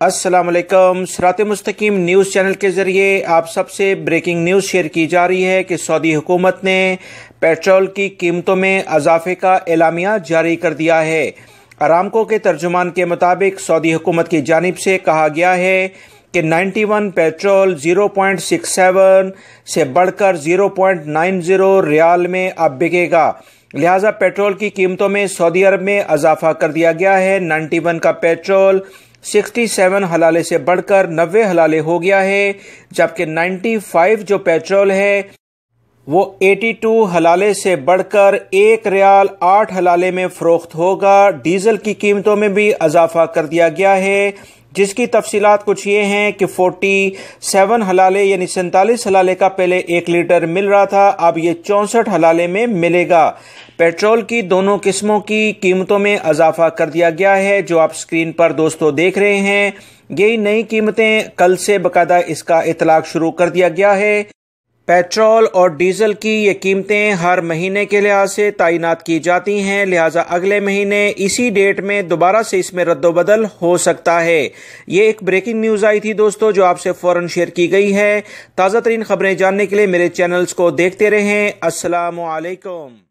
अस्सलाम वालेकुम। सिरात मुस्तकीम न्यूज़ चैनल के ज़रिए आप सबसे ब्रेकिंग न्यूज़ शेयर की जा रही है कि सऊदी हुकूमत ने पेट्रोल की कीमतों में इजाफे का एलामिया जारी कर दिया है। अरामको के तर्जुमान के मुताबिक सऊदी हुकूमत की जानिब से कहा गया है कि 91 पेट्रोल 0.67 से बढ़कर 0.90 रियाल में अब बिकेगा। लिहाजा पेट्रोल की कीमतों में सऊदी अरब में इजाफा कर दिया गया है। 91 का पेट्रोल 67 हलाले से बढ़कर 90 हलाले हो गया है, जबकि 95 जो पेट्रोल है वो 82 हलाले से बढ़कर 1 रियाल 8 हलाले में फरोख्त होगा। डीजल की कीमतों में भी इजाफा कर दिया गया है, जिसकी तफसीलात कुछ ये हैं कि 47 हलाले यानी 47 हलाले का पहले 1 लीटर मिल रहा था, अब ये 64 हलाले में मिलेगा। पेट्रोल की दोनों किस्मों की कीमतों में इजाफा कर दिया गया है, जो आप स्क्रीन पर दोस्तों देख रहे हैं। यही नई कीमतें कल से बाकायदा इसका इतलाक शुरू कर दिया गया है। पेट्रोल और डीजल की ये कीमतें हर महीने के लिहाज से तैनात की जाती हैं, लिहाजा अगले महीने इसी डेट में दोबारा से इसमें रद्दोबदल हो सकता है। ये एक ब्रेकिंग न्यूज़ आई थी दोस्तों, जो आपसे फौरन शेयर की गई है। ताज़ा तरीन खबरें जानने के लिए मेरे चैनल्स को देखते रहें। अस्सलामु अलैकुम।